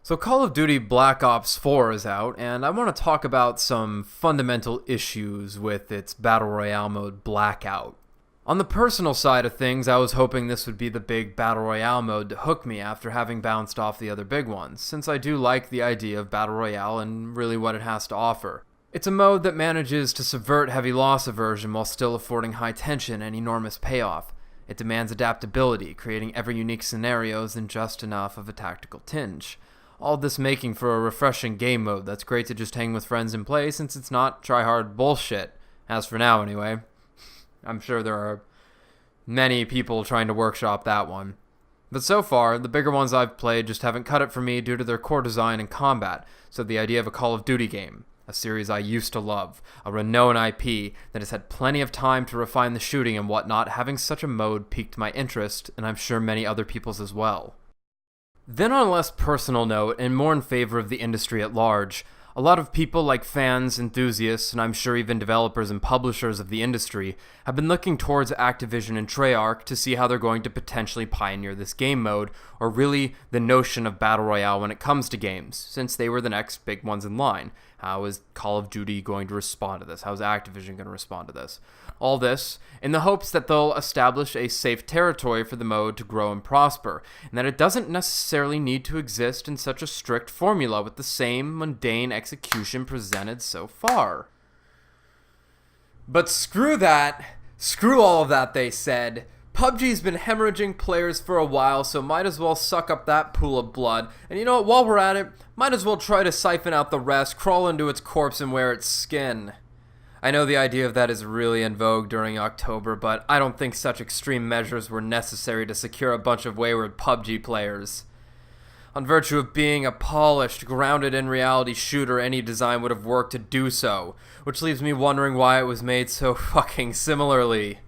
So Call of Duty Black Ops 4 is out, and I want to talk about some fundamental issues with its Battle Royale mode Blackout. On the personal side of things, I was hoping this would be the big Battle Royale mode to hook me after having bounced off the other big ones, since I do like the idea of Battle Royale and really what it has to offer. It's a mode that manages to subvert heavy loss aversion while still affording high tension and enormous payoff. It demands adaptability, creating ever unique scenarios and just enough of a tactical tinge. All this making for a refreshing game mode that's great to just hang with friends and play since it's not try-hard bullshit. As for now, anyway. I'm sure there are many people trying to workshop that one. But so far, the bigger ones I've played just haven't cut it for me due to their core design and combat, so the idea of a Call of Duty game, a series I used to love, a renowned IP that has had plenty of time to refine the shooting and whatnot, having such a mode piqued my interest, and I'm sure many other people's as well. Then on a less personal note, and more in favor of the industry at large, a lot of people like fans, enthusiasts, and I'm sure even developers and publishers of the industry have been looking towards Activision and Treyarch to see how they're going to potentially pioneer this game mode, or really the notion of Battle Royale when it comes to games, since they were the next big ones in line. How is Call of Duty going to respond to this? How is Activision going to respond to this? All this in the hopes that they'll establish a safe territory for the mode to grow and prosper, and that it doesn't necessarily need to exist in such a strict formula with the same mundane execution presented so far. But screw that. Screw all of that, they said. PUBG's been hemorrhaging players for a while, so might as well suck up that pool of blood. And you know what, while we're at it, might as well try to siphon out the rest, crawl into its corpse and wear its skin. I know the idea of that is really in vogue during October, but I don't think such extreme measures were necessary to secure a bunch of wayward PUBG players. On virtue of being a polished, grounded-in-reality shooter, any design would have worked to do so, which leaves me wondering why it was made so fucking similarly.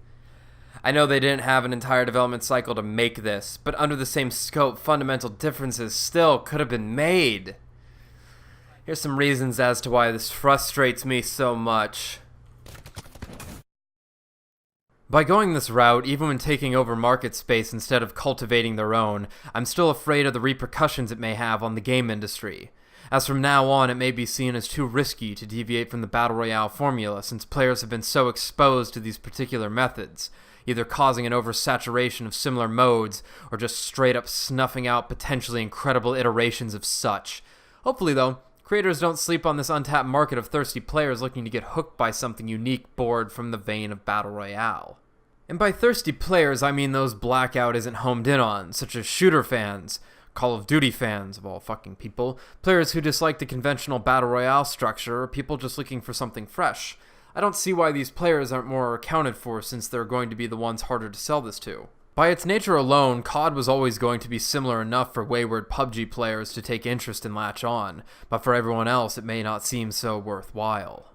I know they didn't have an entire development cycle to make this, but under the same scope, fundamental differences still could have been made. Here's some reasons as to why this frustrates me so much. By going this route, even when taking over market space instead of cultivating their own, I'm still afraid of the repercussions it may have on the game industry. As from now on, it may be seen as too risky to deviate from the Battle Royale formula since players have been so exposed to these particular methods, either causing an oversaturation of similar modes or just straight up snuffing out potentially incredible iterations of such. Hopefully, though, creators don't sleep on this untapped market of thirsty players looking to get hooked by something unique borrowed from the vein of Battle Royale. And by thirsty players, I mean those Blackout isn't homed in on, such as shooter fans, Call of Duty fans of all fucking people, players who dislike the conventional Battle Royale structure, or people just looking for something fresh. I don't see why these players aren't more accounted for since they're going to be the ones harder to sell this to. By its nature alone, COD was always going to be similar enough for wayward PUBG players to take interest and latch on, but for everyone else it may not seem so worthwhile.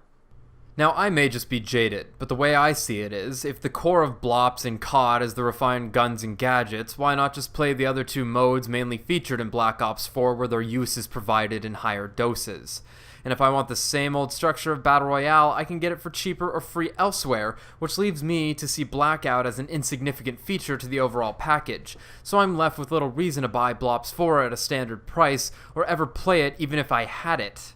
Now, I may just be jaded, but the way I see it is, if the core of Blops in COD is the refined guns and gadgets, why not just play the other two modes mainly featured in Black Ops 4 where their use is provided in higher doses? And if I want the same old structure of Battle Royale, I can get it for cheaper or free elsewhere, which leaves me to see Blackout as an insignificant feature to the overall package, so I'm left with little reason to buy Blops 4 at a standard price, or ever play it even if I had it.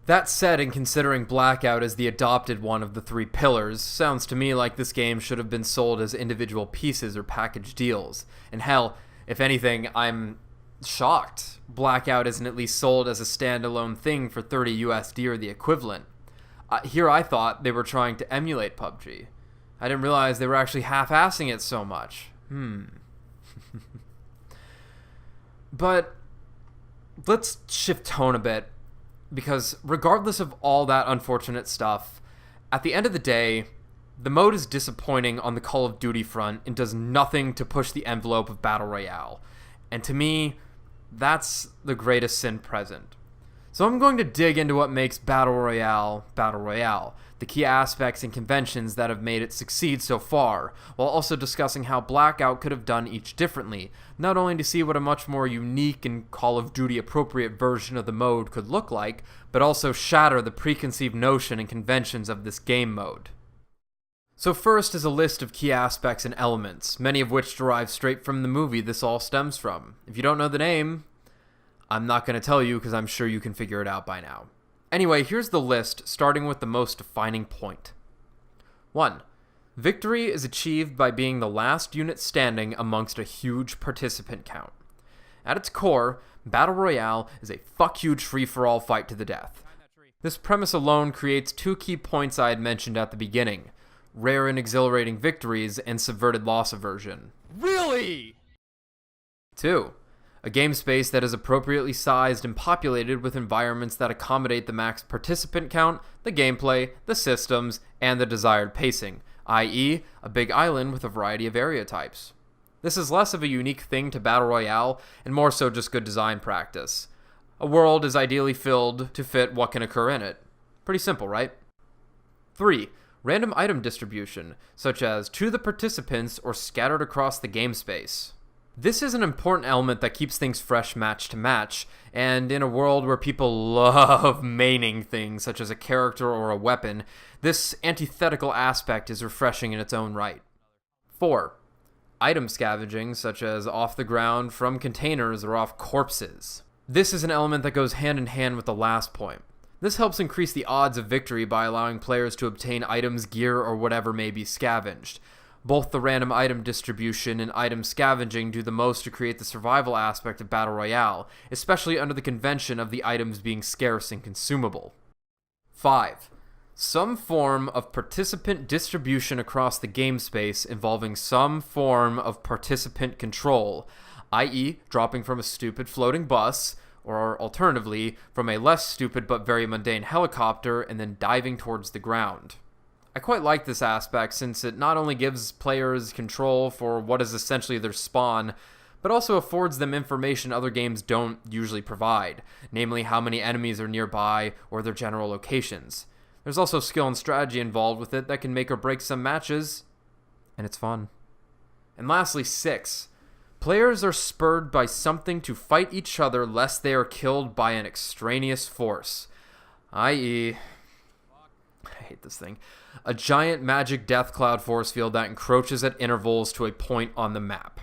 That said, and considering Blackout as the adopted one of the three pillars, sounds to me like this game should have been sold as individual pieces or package deals. And hell, if anything, I'm shocked Blackout isn't at least sold as a standalone thing for $30 USD or the equivalent. Here I thought they were trying to emulate PUBG. I didn't realize they were actually half-assing it so much. But let's shift tone a bit, because regardless of all that unfortunate stuff, at the end of the day, the mode is disappointing on the Call of Duty front and does nothing to push the envelope of Battle Royale. And to me, that's the greatest sin present. So I'm going to dig into what makes Battle Royale, the key aspects and conventions that have made it succeed so far, while also discussing how Blackout could have done each differently, not only to see what a much more unique and Call of Duty appropriate version of the mode could look like, but also shatter the preconceived notion and conventions of this game mode. So first is a list of key aspects and elements, many of which derive straight from the movie this all stems from. If you don't know the name, I'm not going to tell you because I'm sure you can figure it out by now. Anyway, here's the list, starting with the most defining point. 1. Victory is achieved by being the last unit standing amongst a huge participant count. At its core, Battle Royale is a fuck-huge free-for-all fight to the death. This premise alone creates two key points I had mentioned at the beginning: rare and exhilarating victories and subverted loss aversion. Really? 2. A game space that is appropriately sized and populated with environments that accommodate the max participant count, the gameplay, the systems, and the desired pacing, i.e., a big island with a variety of area types. This is less of a unique thing to Battle Royale and more so just good design practice. A world is ideally filled to fit what can occur in it. Pretty simple, right? 3. Random item distribution, such as to the participants or scattered across the game space. This is an important element that keeps things fresh match to match, and in a world where people love maining things such as a character or a weapon, this antithetical aspect is refreshing in its own right. 4. Item scavenging, such as off the ground, from containers, or off corpses. This is an element that goes hand in hand with the last point. This helps increase the odds of victory by allowing players to obtain items, gear, or whatever may be scavenged. Both the random item distribution and item scavenging do the most to create the survival aspect of Battle Royale, especially under the convention of the items being scarce and consumable. 5. Some form of participant distribution across the game space involving some form of participant control, i.e., dropping from a stupid floating bus, or alternatively, from a less stupid but very mundane helicopter and then diving towards the ground. I quite like this aspect since it not only gives players control for what is essentially their spawn, but also affords them information other games don't usually provide, namely how many enemies are nearby or their general locations. There's also skill and strategy involved with it that can make or break some matches, and it's fun. And lastly, 6. Players are spurred by something to fight each other lest they are killed by an extraneous force, i.e., I hate this thing, a giant magic death cloud force field that encroaches at intervals to a point on the map.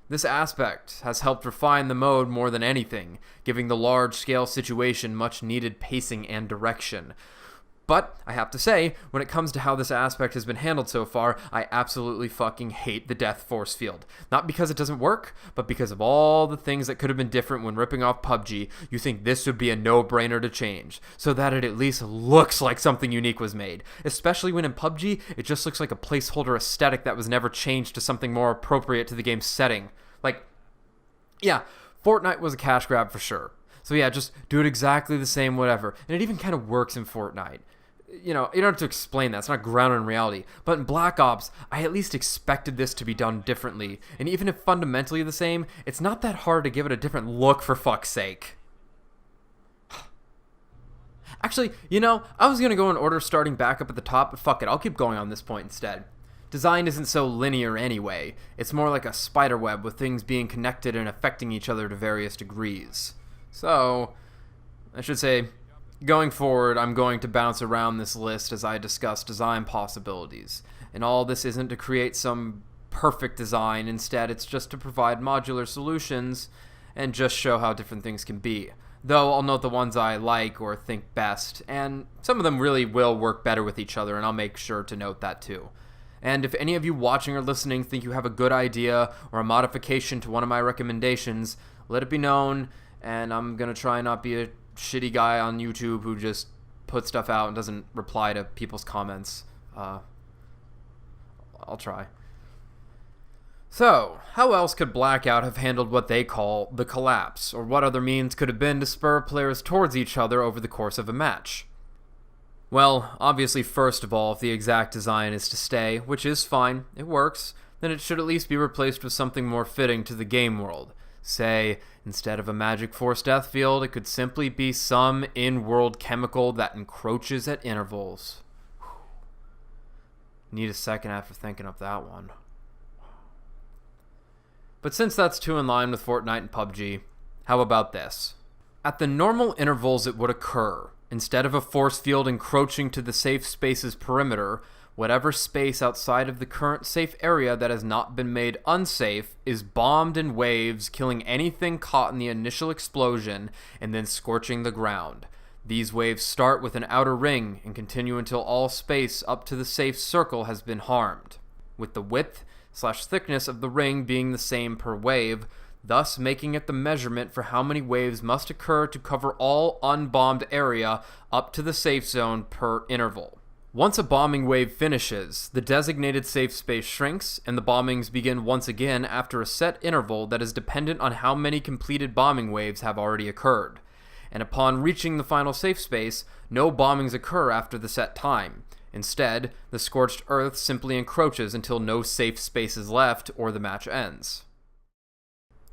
This aspect has helped refine the mode more than anything, giving the large-scale situation much needed pacing and direction. But, I have to say, when it comes to how this aspect has been handled so far, I absolutely fucking hate the death force field. Not because it doesn't work, but because of all the things that could have been different when ripping off PUBG, you think this would be a no-brainer to change, so that it at least looks like something unique was made. Especially when in PUBG, it just looks like a placeholder aesthetic that was never changed to something more appropriate to the game's setting. Like, yeah, Fortnite was a cash grab for sure. So yeah, just do it exactly the same, whatever. And it even kind of works in Fortnite. You know, you don't have to explain that. It's not grounded in reality. But in Black Ops, I at least expected this to be done differently. And even if fundamentally the same, it's not that hard to give it a different look, for fuck's sake. Actually, you know, I was going to go in order starting back up at the top, but fuck it, I'll keep going on this point instead. Design isn't so linear anyway. It's more like a spider web with things being connected and affecting each other to various degrees. So, I should say, going forward, I'm going to bounce around this list as I discuss design possibilities. And all this isn't to create some perfect design. Instead, it's just to provide modular solutions and just show how different things can be. Though I'll note the ones I like or think best, and some of them really will work better with each other, and I'll make sure to note that too. And if any of you watching or listening think you have a good idea or a modification to one of my recommendations, let it be known, and I'm going to try not be a shitty guy on YouTube who just puts stuff out and doesn't reply to people's comments. I'll try. So, how else could Blackout have handled what they call the collapse, or what other means could have been to spur players towards each other over the course of a match? Well, obviously first of all, if the exact design is to stay, which is fine, it works, then it should at least be replaced with something more fitting to the game world. Say, instead of a magic force death field, it could simply be some in-world chemical that encroaches at intervals. Need a second after thinking of that one. But since that's too in line with Fortnite and PUBG, how about this? At the normal intervals it would occur, instead of a force field encroaching to the safe space's perimeter, Whatever space outside of the current safe area that has not been made unsafe is bombed in waves, killing anything caught in the initial explosion and then scorching the ground. These waves start with an outer ring and continue until all space up to the safe circle has been harmed, with the width/thickness of the ring being the same per wave, thus making it the measurement for how many waves must occur to cover all unbombed area up to the safe zone per interval. Once a bombing wave finishes, the designated safe space shrinks, and the bombings begin once again after a set interval that is dependent on how many completed bombing waves have already occurred. And upon reaching the final safe space, no bombings occur after the set time. Instead, the scorched earth simply encroaches until no safe space is left or the match ends.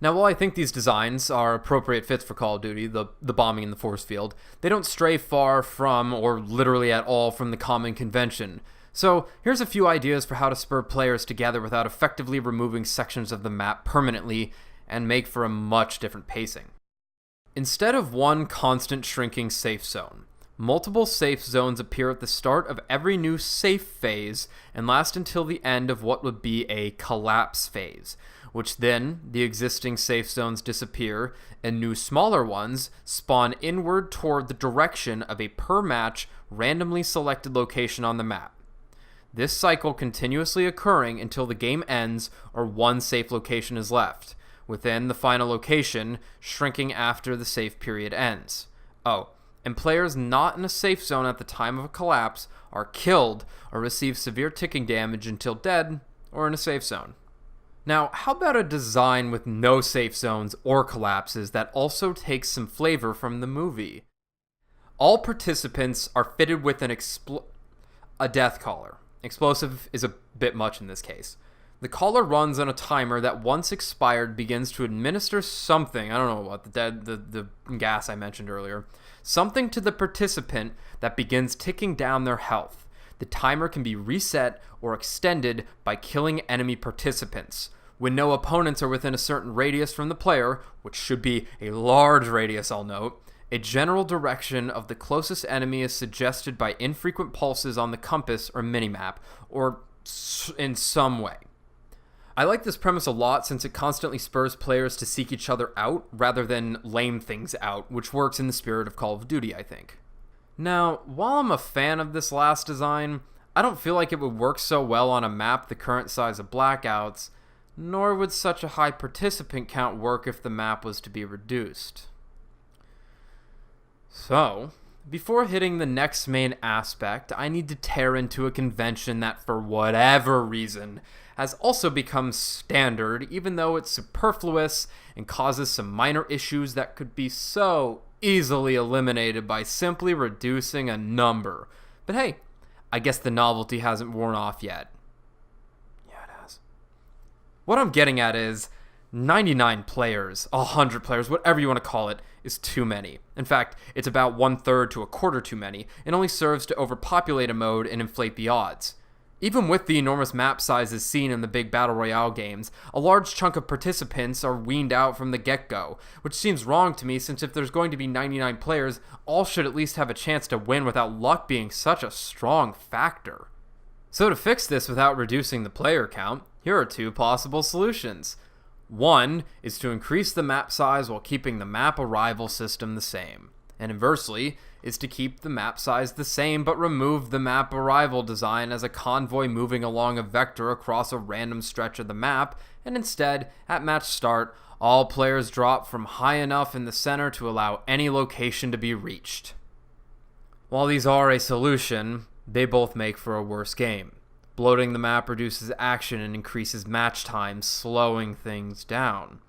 Now, while I think these designs are appropriate fits for Call of Duty, the bombing in the force field, they don't stray far from, or literally at all, from the common convention. So, here's a few ideas for how to spur players together without effectively removing sections of the map permanently and make for a much different pacing. Instead of one constant shrinking safe zone, multiple safe zones appear at the start of every new safe phase and last until the end of what would be a collapse phase, which then the existing safe zones disappear and new smaller ones spawn inward toward the direction of a per-match randomly selected location on the map. This cycle continuously occurring until the game ends or one safe location is left, within the final location shrinking after the safe period ends. Oh, and players not in a safe zone at the time of a collapse are killed or receive severe ticking damage until dead or in a safe zone. Now, how about a design with no safe zones or collapses that also takes some flavor from the movie? All participants are fitted with a death collar. Explosive is a bit much in this case. The collar runs on a timer that once expired begins to administer something, I don't know what, the gas I mentioned earlier, something to the participant that begins ticking down their health. The timer can be reset or extended by killing enemy participants. When no opponents are within a certain radius from the player, which should be a large radius, I'll note, a general direction of the closest enemy is suggested by infrequent pulses on the compass or minimap, or in some way. I like this premise a lot since it constantly spurs players to seek each other out rather than lame things out, which works in the spirit of Call of Duty, I think. Now, while I'm a fan of this last design, I don't feel like it would work so well on a map the current size of Blackouts, nor would such a high participant count work if the map was to be reduced. So, before hitting the next main aspect, I need to tear into a convention that, for whatever reason, has also become standard, even though it's superfluous and causes some minor issues that could be so easily eliminated by simply reducing a number. But hey, I guess the novelty hasn't worn off yet. Yeah, it has. What I'm getting at is 99 players, 100 players, whatever you want to call it, is too many. In fact, it's about 1/3 to a quarter too many, and only serves to overpopulate a mode and inflate the odds. Even with the enormous map sizes seen in the big Battle Royale games, a large chunk of participants are weaned out from the get-go, which seems wrong to me since if there's going to be 99 players, all should at least have a chance to win without luck being such a strong factor. So to fix this without reducing the player count, here are two possible solutions. One is to increase the map size while keeping the map arrival system the same, and inversely is to keep the map size the same but remove the map arrival design as a convoy moving along a vector across a random stretch of the map, and instead, at match start, all players drop from high enough in the center to allow any location to be reached. While these are a solution, they both make for a worse game. Bloating the map reduces action and increases match time, slowing things down.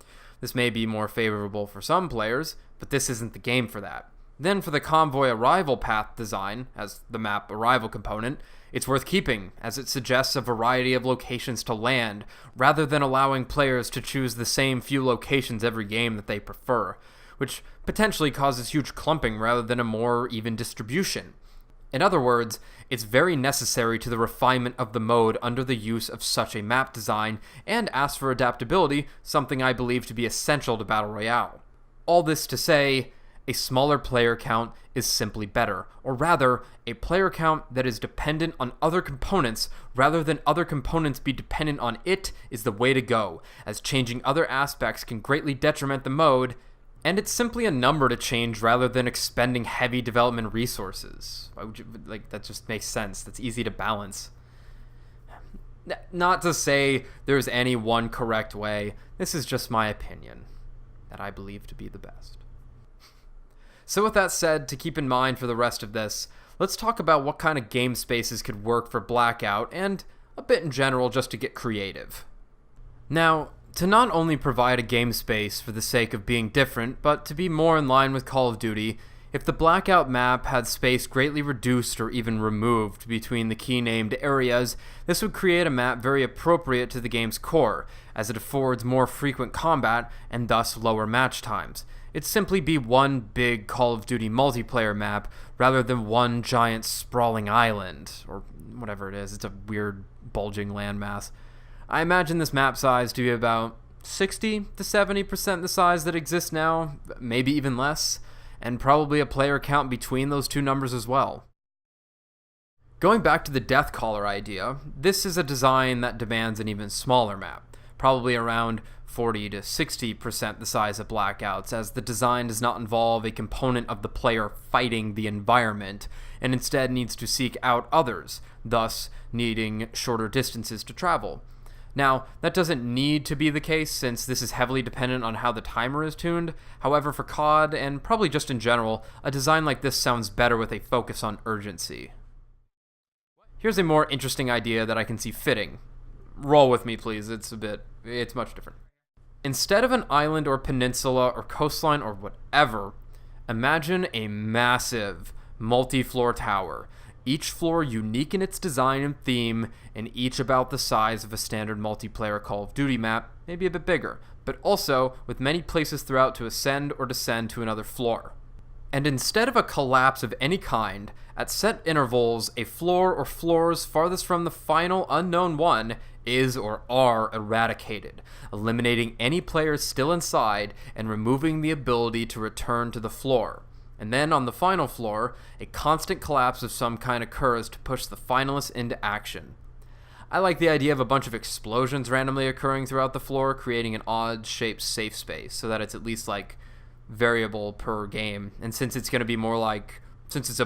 This may be more favorable for some players, but this isn't the game for that. Then for the convoy arrival path design, as the map arrival component, it's worth keeping, as it suggests a variety of locations to land, rather than allowing players to choose the same few locations every game that they prefer, which potentially causes huge clumping rather than a more even distribution. In other words, it's very necessary to the refinement of the mode under the use of such a map design, and asks for adaptability, something I believe to be essential to Battle Royale. All this to say, A smaller player count is simply better, or rather, a player count that is dependent on other components rather than other components be dependent on it is the way to go, as changing other aspects can greatly detriment the mode, and it's simply a number to change rather than expending heavy development resources. Why would you, that just makes sense. That's easy to balance. Not to say there's any one correct way, this is just my opinion, that I believe to be the best. So with that said, to keep in mind for the rest of this, let's talk about what kind of game spaces could work for Blackout, and a bit in general just to get creative. Now, to not only provide a game space for the sake of being different, but to be more in line with Call of Duty, if the Blackout map had space greatly reduced or even removed between the key named areas, this would create a map very appropriate to the game's core, as it affords more frequent combat and thus lower match times. It'd simply be one big Call of Duty multiplayer map rather than one giant sprawling island, or whatever it is. It's a weird bulging landmass. I imagine this map size to be about 60 to 70% the size that exists now, maybe even less, and probably a player count between those two numbers as well. Going back to the Deathcaller idea, this is a design that demands an even smaller map, probably around 40 to 60% the size of Blackout's, as the design does not involve a component of the player fighting the environment, and instead needs to seek out others, thus needing shorter distances to travel. Now, that doesn't need to be the case since this is heavily dependent on how the timer is tuned. However, for COD, and probably just in general, a design like this sounds better with a focus on urgency. Here's a more interesting idea that I can see fitting. Roll with me, please. It's much different. Instead of an island or peninsula or coastline or whatever, imagine a massive multi-floor tower, each floor unique in its design and theme, and each about the size of a standard multiplayer Call of Duty map, maybe a bit bigger, but also with many places throughout to ascend or descend to another floor. And instead of a collapse of any kind, at set intervals, a floor or floors farthest from the final unknown one is or are eradicated, eliminating any players still inside and removing the ability to return to the floor. And then on the final floor, a constant collapse of some kind occurs to push the finalists into action. I like the idea of a bunch of explosions randomly occurring throughout the floor, creating an odd-shaped safe space, so that it's at least like variable per game. And since it's going to be more like, since it's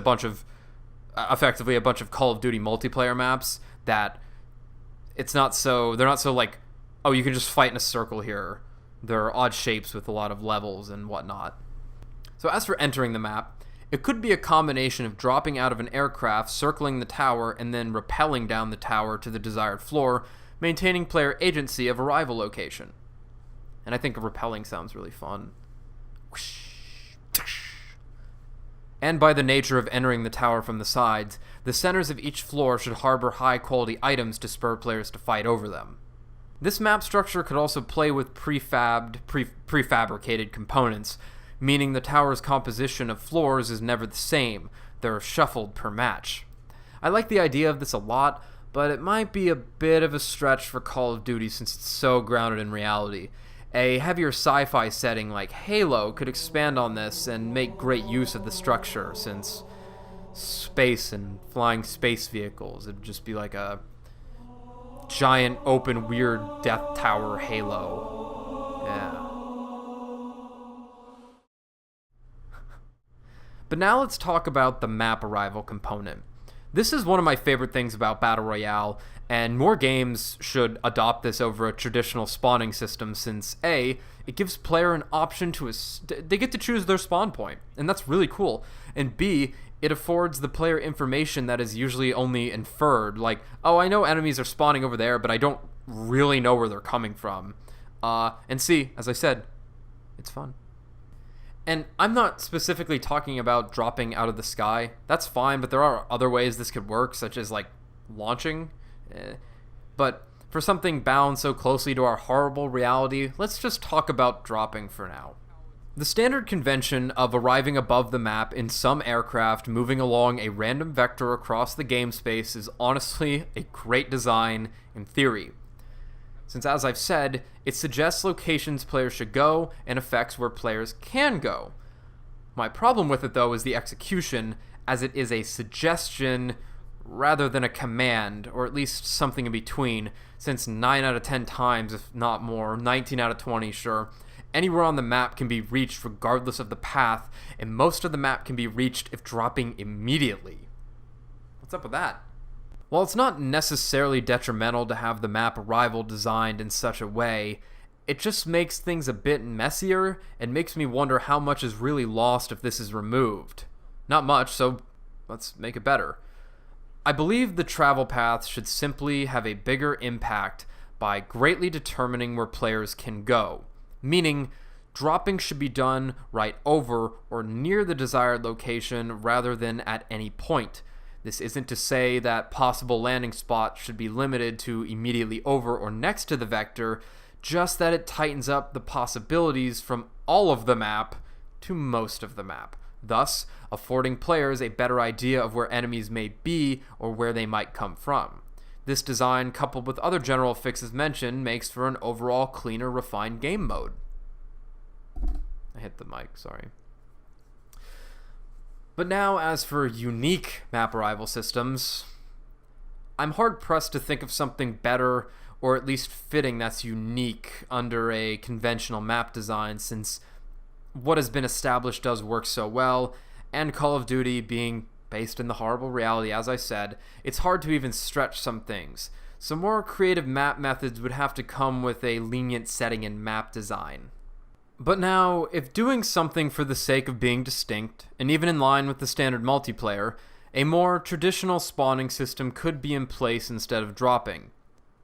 effectively a bunch of Call of Duty multiplayer maps, that they're not so like, oh, you can just fight in a circle here. There are odd shapes with a lot of levels and whatnot. So as for entering the map, it could be a combination of dropping out of an aircraft, circling the tower, and then rappelling down the tower to the desired floor, maintaining player agency of arrival location. And I think rappelling sounds really fun. And by the nature of entering the tower from the sides, the centers of each floor should harbor high-quality items to spur players to fight over them. This map structure could also play with prefabricated components, meaning the tower's composition of floors is never the same, they're shuffled per match. I like the idea of this a lot, but it might be a bit of a stretch for Call of Duty since it's so grounded in reality. A heavier sci-fi setting like Halo could expand on this and make great use of the structure, since space and flying space vehicles, it'd just be like a giant open weird death tower Halo. Yeah. But now let's talk about the map arrival component. This is one of my favorite things about Battle Royale, and more games should adopt this over a traditional spawning system since A, it gives player an option they get to choose their spawn point, and that's really cool, and B, it affords the player information that is usually only inferred, like, oh, I know enemies are spawning over there, but I don't really know where they're coming from. And C, as I said, it's fun. And I'm not specifically talking about dropping out of the sky. That's fine, but there are other ways this could work, such as, like, launching. But for something bound so closely to our horrible reality, let's just talk about dropping for now. The standard convention of arriving above the map in some aircraft moving along a random vector across the game space is honestly a great design in theory, since, as I've said, it suggests locations players should go and affects where players can go. My problem with it, though, is the execution, as it is a suggestion rather than a command, or at least something in between, since 9 out of 10 times, if not more, 19 out of 20, sure, anywhere on the map can be reached regardless of the path, and most of the map can be reached if dropping immediately. What's up with that? While it's not necessarily detrimental to have the map arrival designed in such a way, it just makes things a bit messier and makes me wonder how much is really lost if this is removed. Not much, so let's make it better. I believe the travel paths should simply have a bigger impact by greatly determining where players can go, meaning dropping should be done right over or near the desired location rather than at any point. This isn't to say that possible landing spots should be limited to immediately over or next to the vector, just that it tightens up the possibilities from all of the map to most of the map, thus affording players a better idea of where enemies may be or where they might come from. This design, coupled with other general fixes mentioned, makes for an overall cleaner, refined game mode. I hit the mic, sorry. But now, as for unique map arrival systems, I'm hard-pressed to think of something better or at least fitting that's unique under a conventional map design, since what has been established does work so well, and Call of Duty being based in the horrible reality, as I said, it's hard to even stretch some things. Some more creative map methods would have to come with a lenient setting in map design. But now, if doing something for the sake of being distinct, and even in line with the standard multiplayer, a more traditional spawning system could be in place instead of dropping.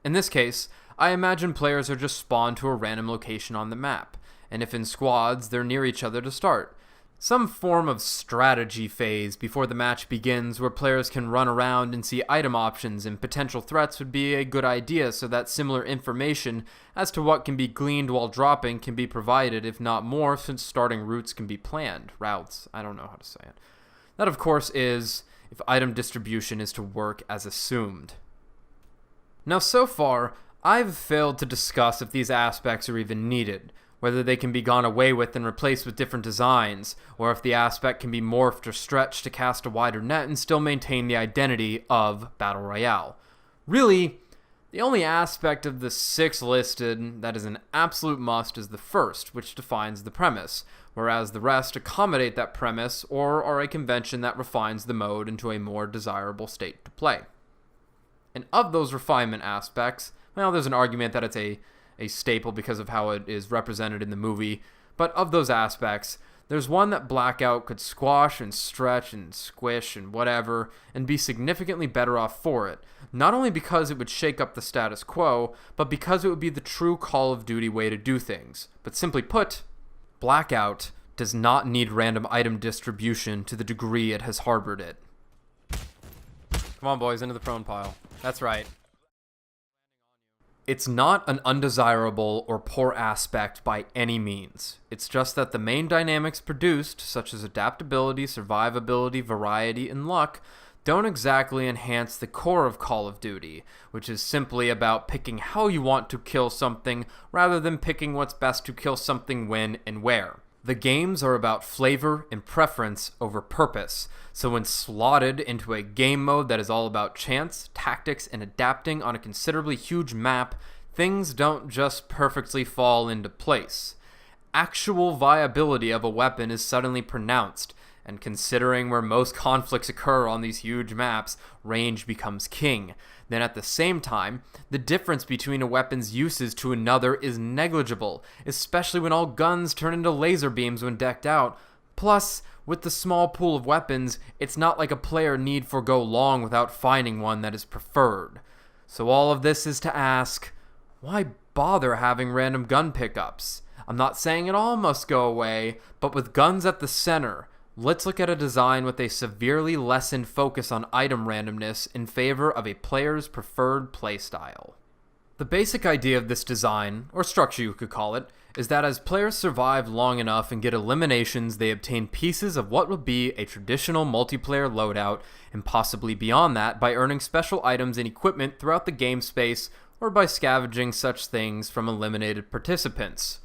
In this case, I imagine players are just spawned to a random location on the map, and if in squads, they're near each other to start. Some form of strategy phase before the match begins where players can run around and see item options and potential threats would be a good idea, so that similar information as to what can be gleaned while dropping can be provided, if not more, since starting routes can be planned. Routes, I don't know how to say it. That, of course, is if item distribution is to work as assumed. Now, so far, I've failed to discuss if these aspects are even needed, whether they can be gone away with and replaced with different designs, or if the aspect can be morphed or stretched to cast a wider net and still maintain the identity of Battle Royale. Really, the only aspect of the 6 listed that is an absolute must is the first, which defines the premise, whereas the rest accommodate that premise or are a convention that refines the mode into a more desirable state to play. And of those refinement aspects, well, there's an argument that it's a staple because of how it is represented in the movie, but of those aspects, there's one that Blackout could squash and stretch and squish and whatever, and be significantly better off for it, not only because it would shake up the status quo, but because it would be the true Call of Duty way to do things. But simply put, Blackout does not need random item distribution to the degree it has harbored it. Come on, boys, into the prone pile. That's right. It's not an undesirable or poor aspect by any means. It's just that the main dynamics produced, such as adaptability, survivability, variety, and luck, don't exactly enhance the core of Call of Duty, which is simply about picking how you want to kill something rather than picking what's best to kill something when and where. The games are about flavor and preference over purpose, so when slotted into a game mode that is all about chance, tactics, and adapting on a considerably huge map, things don't just perfectly fall into place. Actual viability of a weapon is suddenly pronounced, and considering where most conflicts occur on these huge maps, range becomes king. Then at the same time, the difference between a weapon's uses to another is negligible, especially when all guns turn into laser beams when decked out. Plus, with the small pool of weapons, it's not like a player need forgo long without finding one that is preferred. So all of this is to ask, why bother having random gun pickups? I'm not saying it all must go away, but with guns at the center, let's look at a design with a severely lessened focus on item randomness in favor of a player's preferred playstyle. The basic idea of this design, or structure you could call it, is that as players survive long enough and get eliminations, they obtain pieces of what would be a traditional multiplayer loadout, and possibly beyond that by earning special items and equipment throughout the game space, or by scavenging such things from eliminated participants.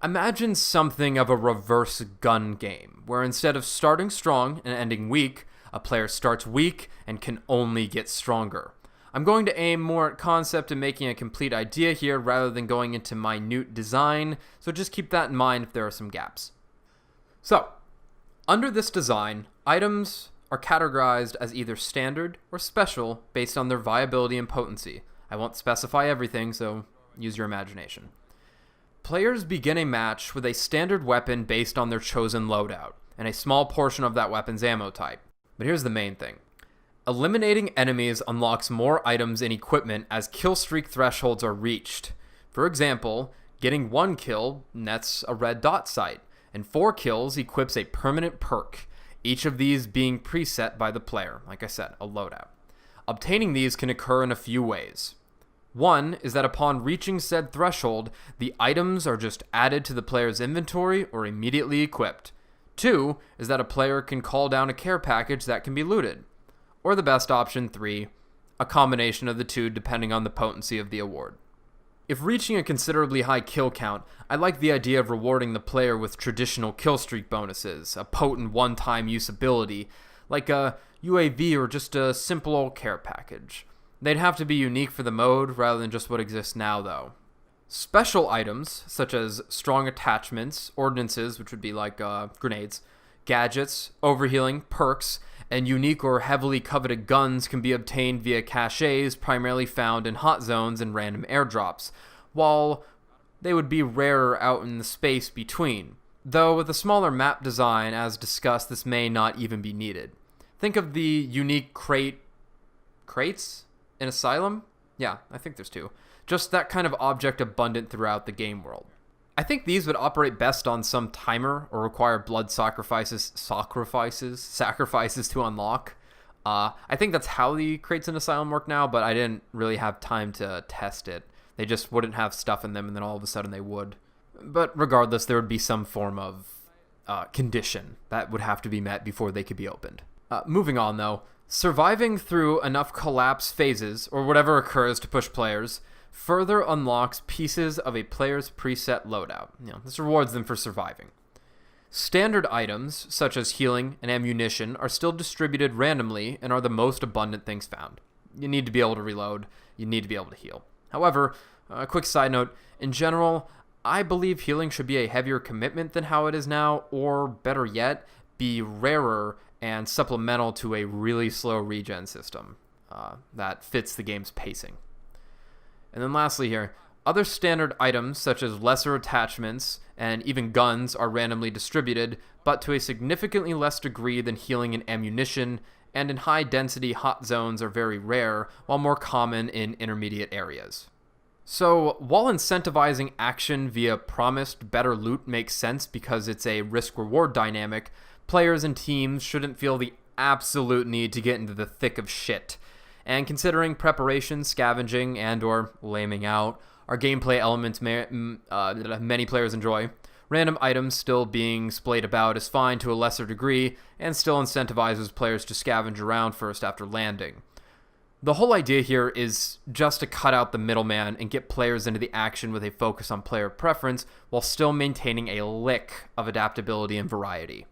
Imagine something of a reverse gun game, where instead of starting strong and ending weak, a player starts weak and can only get stronger. I'm going to aim more at concept and making a complete idea here rather than going into minute design, so just keep that in mind if there are some gaps. So, under this design, items are categorized as either standard or special based on their viability and potency. I won't specify everything, so use your imagination. Players begin a match with a standard weapon based on their chosen loadout, and a small portion of that weapon's ammo type. But here's the main thing. Eliminating enemies unlocks more items and equipment as kill streak thresholds are reached. For example, getting 1 kill nets a red dot sight, and 4 kills equips a permanent perk, each of these being preset by the player, like I said, a loadout. Obtaining these can occur in a few ways. One is that upon reaching said threshold, the items are just added to the player's inventory or immediately equipped. 2 is that a player can call down a care package that can be looted. Or the best option, 3, a combination of the two depending on the potency of the award. If reaching a considerably high kill count, I like the idea of rewarding the player with traditional kill streak bonuses, a potent one-time use ability, like a UAV or just a simple old care package. They'd have to be unique for the mode rather than just what exists now, though. Special items, such as strong attachments, ordnances, which would be like grenades, gadgets, overhealing, perks, and unique or heavily coveted guns can be obtained via caches primarily found in hot zones and random airdrops, while they would be rarer out in the space between. Though with a smaller map design, as discussed, this may not even be needed. Think of the unique crates in Asylum? Yeah, I think there's 2. Just that kind of object abundant throughout the game world. I think these would operate best on some timer or require blood sacrifices to unlock. I think that's how the crates in Asylum work now, but I didn't really have time to test it. They just wouldn't have stuff in them, and then all of a sudden they would. But regardless, there would be some form of condition that would have to be met before they could be opened. Moving on, though, surviving through enough collapse phases, or whatever occurs to push players, further unlocks pieces of a player's preset loadout. This rewards them for surviving. Standard items, such as healing and ammunition, are still distributed randomly and are the most abundant things found. You need to be able to reload, you need to be able to heal. However, a quick side note, in general, I believe healing should be a heavier commitment than how it is now, or better yet, be rarer and supplemental to a really slow regen system that fits the game's pacing. And then lastly here, other standard items such as lesser attachments and even guns are randomly distributed, but to a significantly less degree than healing and ammunition, and in high density hot zones are very rare, while more common in intermediate areas. So while incentivizing action via promised better loot makes sense because it's a risk-reward dynamic, players and teams shouldn't feel the absolute need to get into the thick of shit. And considering preparation, scavenging, and or laming out are gameplay elements many players enjoy, random items still being splayed about is fine to a lesser degree and still incentivizes players to scavenge around first after landing. The whole idea here is just to cut out the middleman and get players into the action with a focus on player preference while still maintaining a lick of adaptability and variety.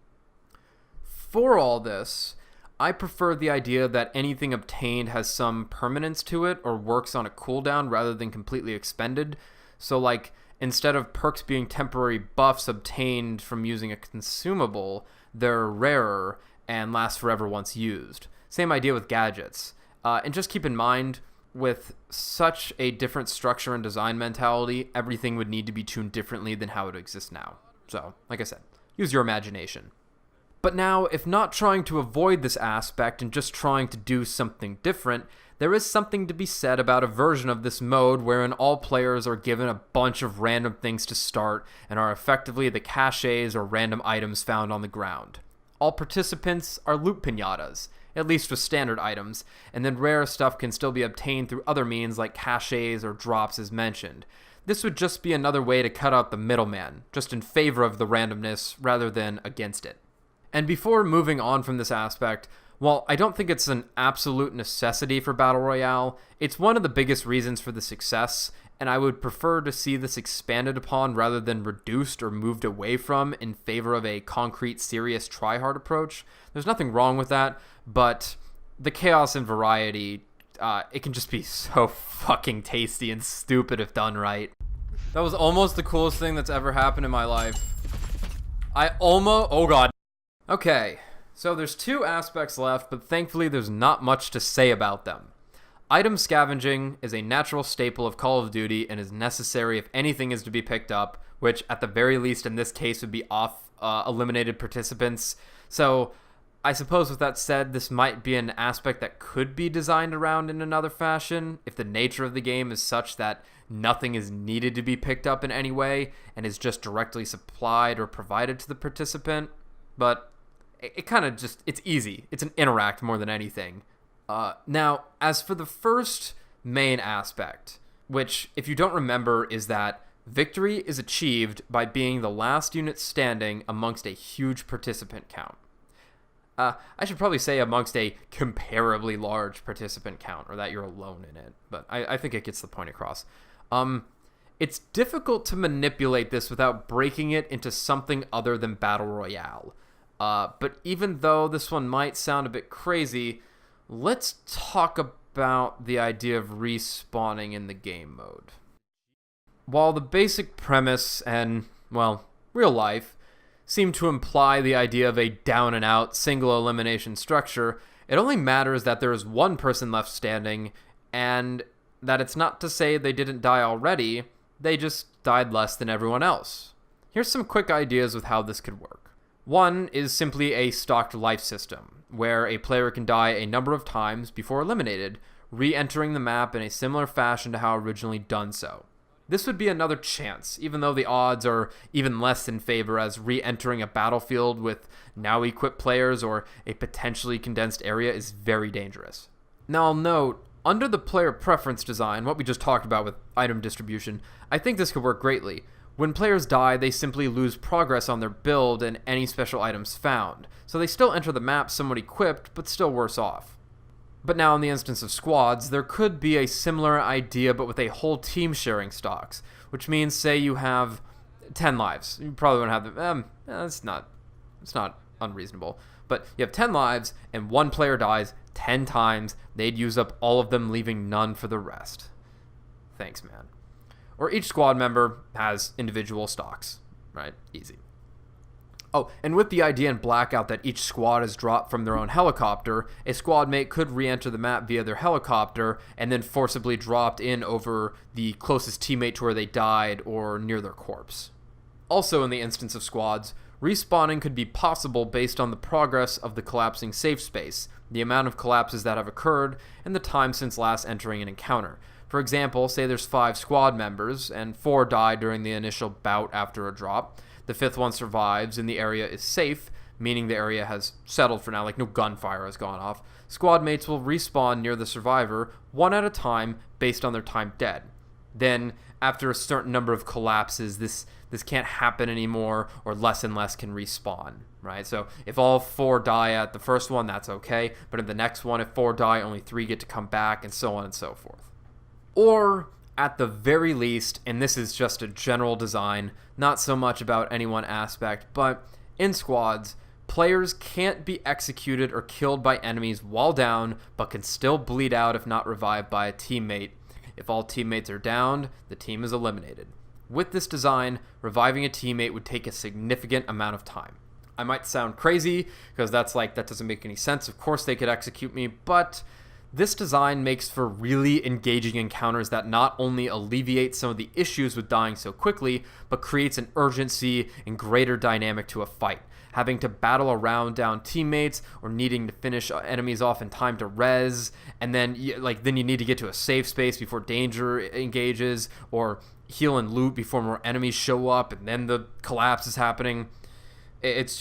For all this, I prefer the idea that anything obtained has some permanence to it or works on a cooldown rather than completely expended. So like, instead of perks being temporary buffs obtained from using a consumable, they're rarer and last forever once used. Same idea with gadgets. And just keep in mind, with such a different structure and design mentality, everything would need to be tuned differently than how it exists now. So, like I said, use your imagination. But now, if not trying to avoid this aspect and just trying to do something different, there is something to be said about a version of this mode wherein all players are given a bunch of random things to start and are effectively the caches or random items found on the ground. All participants are loot piñatas, at least with standard items, and then rare stuff can still be obtained through other means like caches or drops as mentioned. This would just be another way to cut out the middleman, just in favor of the randomness rather than against it. And before moving on from this aspect, while I don't think it's an absolute necessity for Battle Royale, it's one of the biggest reasons for the success, and I would prefer to see this expanded upon rather than reduced or moved away from in favor of a concrete, serious, try-hard approach. There's nothing wrong with that, but the chaos and variety, it can just be so fucking tasty and stupid if done right. That was almost the coolest thing that's ever happened in my life. Oh god. Okay, so there's 2 aspects left, but thankfully there's not much to say about them. Item scavenging is a natural staple of Call of Duty and is necessary if anything is to be picked up, which at the very least in this case would be off eliminated participants. So I suppose with that said, this might be an aspect that could be designed around in another fashion if the nature of the game is such that nothing is needed to be picked up in any way and is just directly supplied or provided to the participant. But it kind of just, it's easy. It's an interact more than anything. Now, as for the first main aspect, which, if you don't remember, is that victory is achieved by being the last unit standing amongst a huge participant count. I should probably say amongst a comparably large participant count, or that you're alone in it, but I think it gets the point across. It's difficult to manipulate this without breaking it into something other than Battle Royale. But even though this one might sound a bit crazy, let's talk about the idea of respawning in the game mode. While the basic premise and, well, real life seem to imply the idea of a down-and-out single elimination structure, it only matters that there is one person left standing, and that it's not to say they didn't die already, they just died less than everyone else. Here's some quick ideas with how this could work. One is simply a stocked life system, where a player can die a number of times before eliminated, re-entering the map in a similar fashion to how originally done so. This would be another chance, even though the odds are even less in favor, as re-entering a battlefield with now equipped players or a potentially condensed area is very dangerous. Now I'll note, under the player preference design, what we just talked about with item distribution, I think this could work greatly. When players die, they simply lose progress on their build and any special items found, so they still enter the map somewhat equipped, but still worse off. But now in the instance of squads, there could be a similar idea but with a whole team sharing stocks, which means say you have 10 lives. You probably won't have them, it's not unreasonable. But you have 10 lives and one player dies 10 times, they'd use up all of them, leaving none for the rest. Thanks, man. Or each squad member has individual stocks, right? Easy. Oh, and with the idea in Blackout that each squad is dropped from their own helicopter, a squad mate could re-enter the map via their helicopter and then forcibly dropped in over the closest teammate to where they died or near their corpse. Also in the instance of squads, respawning could be possible based on the progress of the collapsing safe space, the amount of collapses that have occurred, and the time since last entering an encounter. For example, say there's 5 squad members and 4 die during the initial bout after a drop. The 5th one survives and the area is safe, meaning the area has settled for now, like no gunfire has gone off. Squad mates will respawn near the survivor, one at a time, based on their time dead. Then, after a certain number of collapses, this can't happen anymore, or less and less can respawn, right? So if all 4 die at the first one, that's okay, but in the next one, if 4 die, only 3 get to come back, and so on and so forth. Or, at the very least, and this is just a general design, not so much about any one aspect, but in squads, players can't be executed or killed by enemies while down, but can still bleed out if not revived by a teammate. If all teammates are downed, the team is eliminated. With this design, reviving a teammate would take a significant amount of time. I might sound crazy, because that doesn't make any sense. Of course they could execute me, but this design makes for really engaging encounters that not only alleviate some of the issues with dying so quickly, but creates an urgency and greater dynamic to a fight. Having to battle around down teammates or needing to finish enemies off in time to res, and then you need to get to a safe space before danger engages, or heal and loot before more enemies show up, and then the collapse is happening. It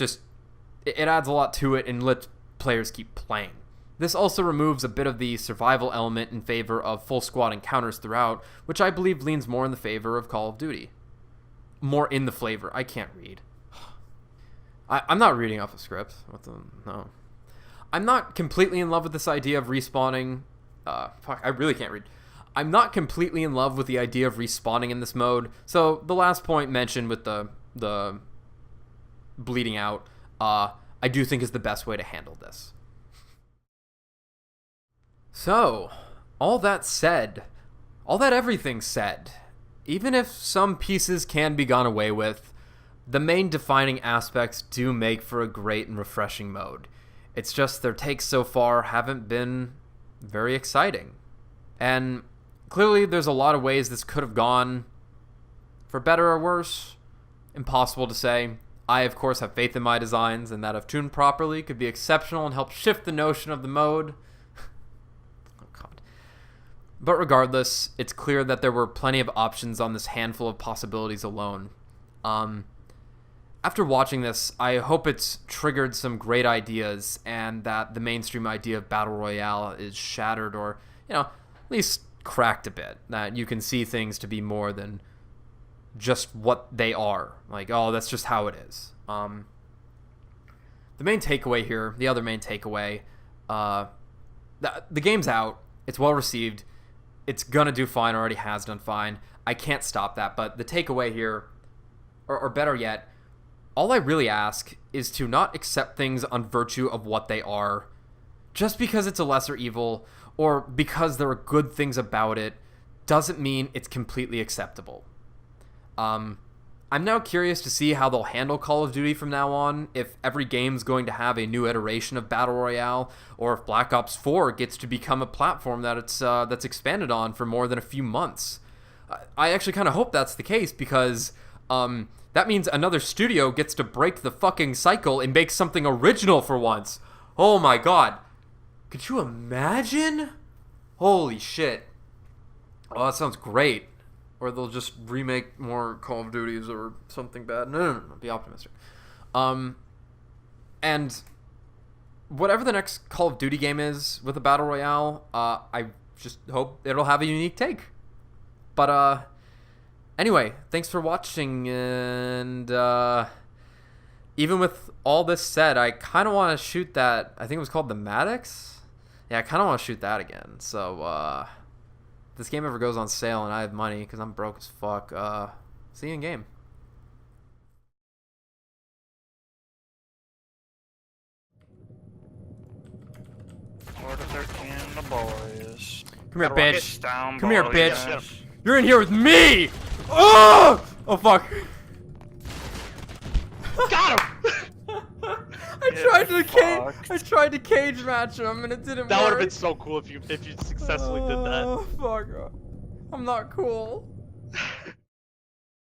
adds a lot to it and lets players keep playing. This also removes a bit of the survival element in favor of full squad encounters throughout, which I believe leans more in the favor of Call of Duty. More in the flavor. I can't read. I'm not reading off a script. No. I'm not completely in love with this idea of respawning. I really can't read. I'm not completely in love with the idea of respawning in this mode, so the last point mentioned with the bleeding out, I do think is the best way to handle this. So, all that everything said, even if some pieces can be gone away with, the main defining aspects do make for a great and refreshing mode. It's just their takes so far haven't been very exciting. And clearly there's a lot of ways this could have gone, for better or worse. Impossible to say. I, of course, have faith in my designs, and that if tuned properly could be exceptional and help shift the notion of the mode. Oh, God. But regardless, it's clear that there were plenty of options on this handful of possibilities alone. After watching this, I hope it's triggered some great ideas, and that the mainstream idea of Battle Royale is shattered or, at least cracked a bit. That you can see things to be more than just what they are. Like, oh, that's just how it is. The main takeaway here, the other main takeaway, the game's out. It's well received. It's gonna do fine, already has done fine. I can't stop that, but the takeaway here, or better yet, all I really ask is to not accept things on virtue of what they are. Just because it's a lesser evil, or because there are good things about it, doesn't mean it's completely acceptable. I'm now curious to see how they'll handle Call of Duty from now on, if every game's going to have a new iteration of Battle Royale, or if Black Ops 4 gets to become a platform that that's expanded on for more than a few months. I actually kind of hope that's the case, because that means another studio gets to break the fucking cycle and make something original for once. Oh my god. Could you imagine? Holy shit. Oh, that sounds great. Or they'll just remake more Call of Duties or something bad. No. Be optimistic. And whatever the next Call of Duty game is with a Battle Royale, I just hope it'll have a unique take. But, anyway, thanks for watching, and, even with all this said, I kind of want to shoot that, I think it was called the Maddox? Yeah, I kind of want to shoot that again, so, if this game ever goes on sale and I have money, because I'm broke as fuck, see you in game. Order 13, the boys. Come here, bitch. Down, Come here, boys. bitch. You're in here with me! Oh! Oh, fuck. Got him! I tried to cage match him and it didn't work. That would have been so cool if you successfully did that. Oh, fuck. I'm not cool.